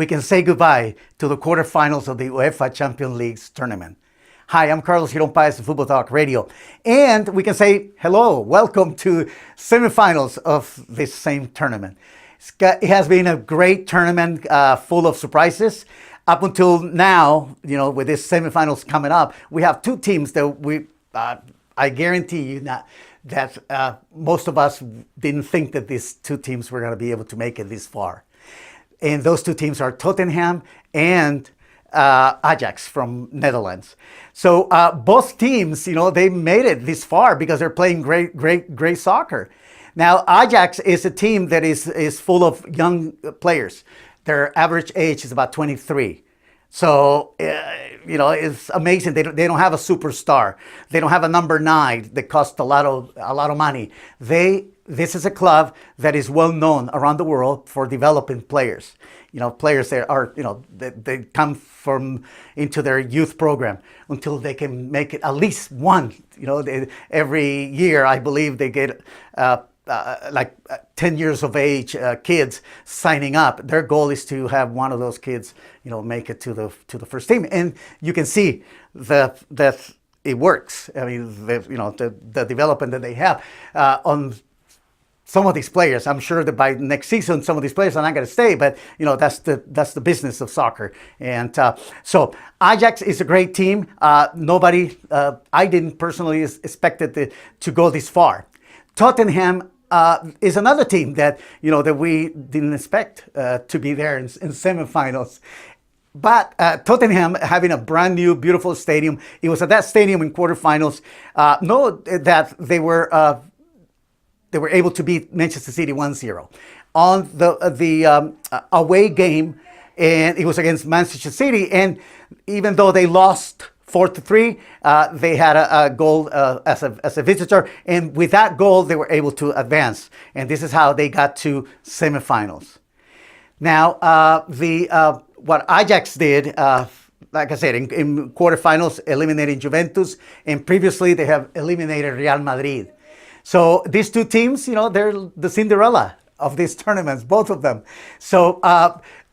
we can say goodbye to the quarterfinals of the UEFA Champions League tournament. Hi, I'm Carlos Giron Paez of Football Talk Radio. And we can say hello, welcome to semifinals of this same tournament. It has been a great tournament full of surprises. Up until now, with these semifinals coming up, we have two teams that I guarantee you that most of us didn't think that these two teams were going to be able to make it this far. And those two teams are Tottenham and Ajax from Netherlands. So both teams, they made it this far because they're playing great soccer. Now, Ajax is a team that is full of young players. Their average age is about 23. So, it's amazing. They don't have a superstar. They don't have a number 9 that costs a lot of money. This is a club that is well known around the world for developing players. Players that are, they come into their youth program until they can make it at least one. Every year, I believe they get 10 years of age kids signing up. Their goal is to have one of those kids, make it to the first team. And you can see that it works. I mean, the development that they have on some of these players. I'm sure that by next season, some of these players are not going to stay, but that's the business of soccer. And so Ajax is a great team. Nobody, I didn't personally expect it to go this far. Tottenham is another team that that we didn't expect to be there in semifinals. But Tottenham having a brand new, beautiful stadium. It was at that stadium in quarterfinals. Know that they were able to beat Manchester City 1-0 on the away game, and it was against Manchester City. And even though they lost 4-3, they had a goal as a visitor, and with that goal, they were able to advance. And this is how they got to semifinals. Now, what Ajax did, like I said, in quarterfinals, eliminating Juventus, and previously they have eliminated Real Madrid. So these two teams, they're the Cinderella of these tournaments, both of them. So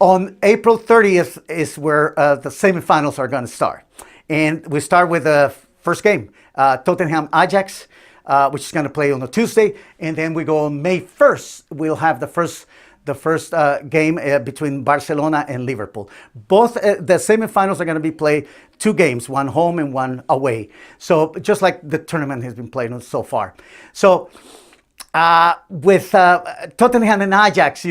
on April 30th is where the semifinals are going to start. And we start with the first game, Tottenham-Ajax, which is going to play on a Tuesday. And then we go on May 1st, we'll have the first game between Barcelona and Liverpool. Both the semifinals are going to be played 2 games, one home and one away. So just like the tournament has been played so far. So with Tottenham and Ajax,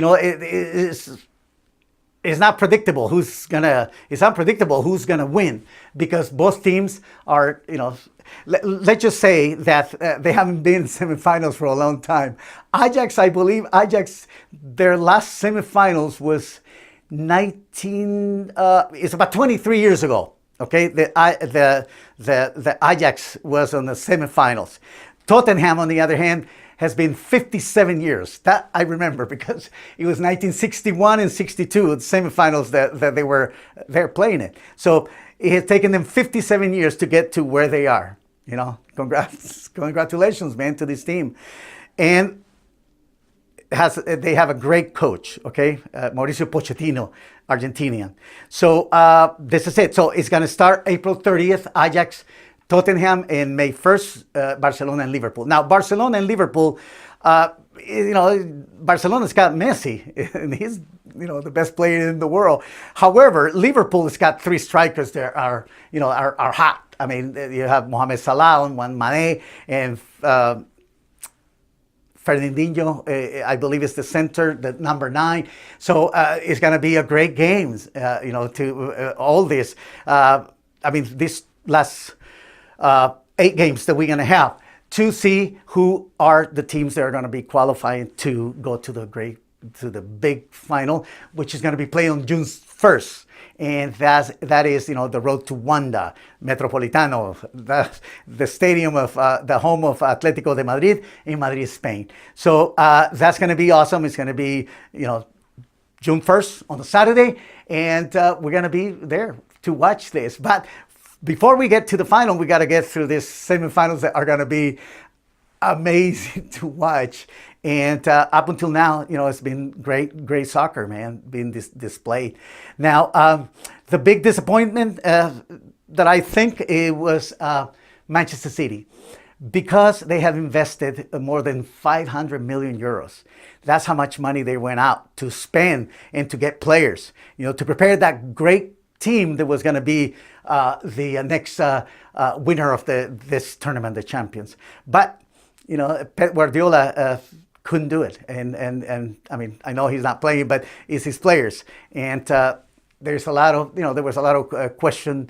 it's not predictable it's unpredictable who's gonna win, because both teams are, let's just say that they haven't been in semifinals for a long time. Ajax, I believe, their last semifinals was it's about 23 years ago. Okay, the Ajax was on the semifinals. Tottenham, on the other hand, has been 57 years. That I remember because it was 1961 and 62, the semifinals that they're playing it. So it has taken them 57 years to get to where they are. Congratulations, man, to this team. And they have a great coach, okay? Mauricio Pochettino, Argentinian. So this is it. So it's going to start April 30th, Ajax, Tottenham, and May 1st, Barcelona and Liverpool. Now, Barcelona and Liverpool, Barcelona's got Messi, and he's, the best player in the world. However, Liverpool has got 3 strikers that are hot. I mean, you have Mohamed Salah on one, Mane, and Fernandinho, I believe is the center, the number 9. So it's going to be a great game, to all this. This last 8 games that we're going to have to see who are the teams that are going to be qualifying to go to the big final, which is going to be played on June 1st. And that is, the road to Wanda Metropolitano, the stadium of the home of Atlético de Madrid in Madrid, Spain. So that's going to be awesome. It's going to be, June 1st on a Saturday, and we're going to be there to watch this. But before we get to the final, we got to get through these semifinals that are going to be amazing to watch. And up until now, it's been great soccer, man, being displayed. Now, the big disappointment that I think it was Manchester City, because they have invested more than 500 million euros. That's how much money they went out to spend and to get players, to prepare that great team that was going to be the next winner of this tournament, the champions. But Pep Guardiola couldn't do it, and I mean, I know he's not playing, but it's his players, and there's a lot of there was a lot of question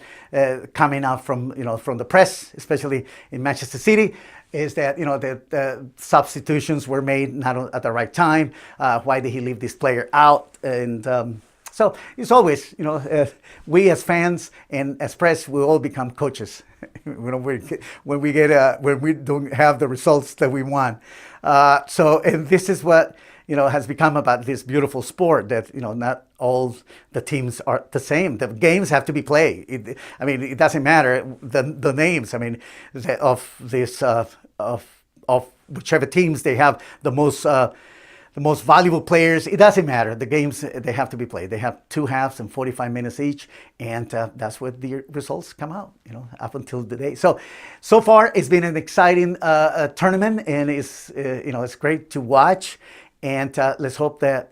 coming out from from the press, especially in Manchester City, is that the substitutions were made not at the right time. Why did he leave this player out? And so it's always, we as fans and as press, we all become coaches when we don't have the results that we want. And this is what has become about this beautiful sport, that not all the teams are the same. The games have to be played. I mean, it doesn't matter the names. I mean, of this of whichever teams they have the most valuable players. It doesn't matter. The games, they have to be played. They have 2 halves and 45 minutes each, and that's what the results come out, up until today. So far, it's been an exciting tournament, and it's great to watch. And let's hope that,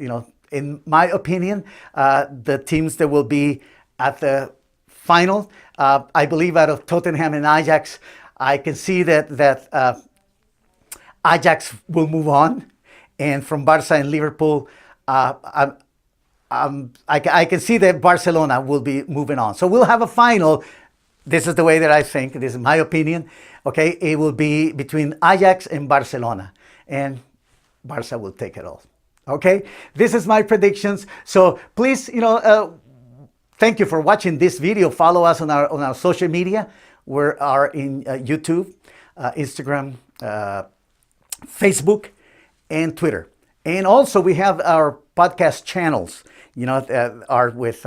in my opinion, the teams that will be at the final, I believe out of Tottenham and Ajax, I can see that Ajax will move on. And from Barca and Liverpool, I can see that Barcelona will be moving on. So we'll have a final. This is the way that I think. This is my opinion. Okay, it will be between Ajax and Barcelona, and Barca will take it all. Okay, this is my predictions. So please, thank you for watching this video. Follow us on our social media. We are in YouTube, Instagram, Facebook, and Twitter. And also we have our podcast channels, are with,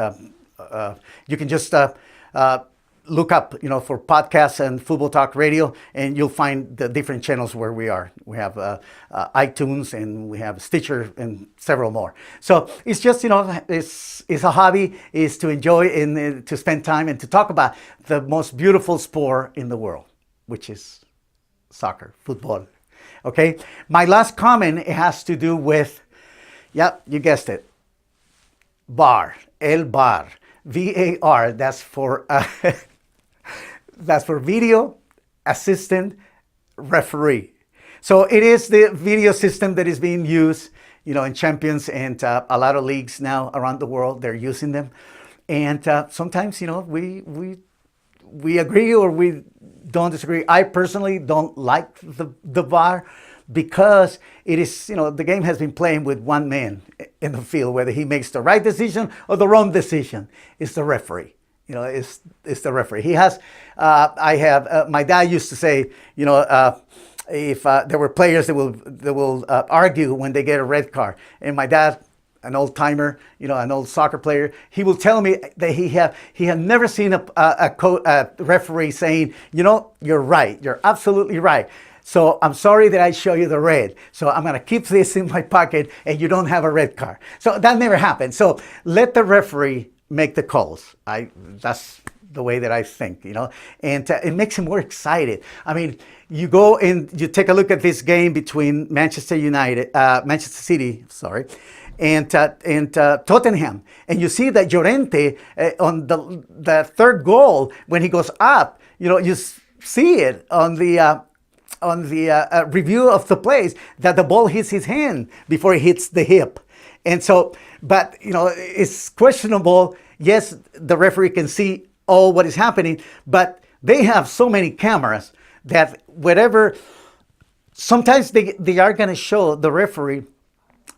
you can just look up, for podcasts and Futbol Talk Radio, and you'll find the different channels where we are. We have iTunes, and we have Stitcher, and several more. So it's just, it's a hobby, is to enjoy and to spend time and to talk about the most beautiful sport in the world, which is soccer, football. Okay, my last comment, it has to do with, yep, you guessed it, VAR, El VAR, VAR. That's for that's for video assistant referee. So it is the video system that is being used, in champions and a lot of leagues now around the world. They're using them, and sometimes we agree or we don't disagree. I personally don't like the VAR, because it is, the game has been playing with one man in the field. Whether he makes the right decision or the wrong decision, it's the referee. It's the referee. He has, my dad used to say, if there were players that will argue when they get a red card, and my dad, an old timer, an old soccer player, he will tell me that he had never seen a referee saying, you're right, you're absolutely right. So I'm sorry that I show you the red. So I'm going to keep this in my pocket, and you don't have a red card. So that never happened. So let the referee make the calls. That's the way that I think, and it makes him more excited. I mean, you go and you take a look at this game between Manchester City, and Tottenham, and you see that Llorente on the third goal, when he goes up, you see it on the review of the plays, that the ball hits his hand before it hits the hip. And so, but it's questionable. Yes, the referee can see all what is happening, but they have so many cameras that sometimes they are going to show the referee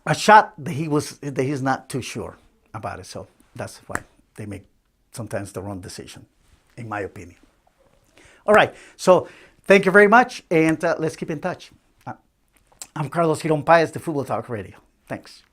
a shot that he's not too sure about it. So that's why they make sometimes the wrong decision, in my opinion. All right, so thank you very much, and let's keep in touch. I'm Carlos Giron Paez, the Futbol Talk Radio. Thanks.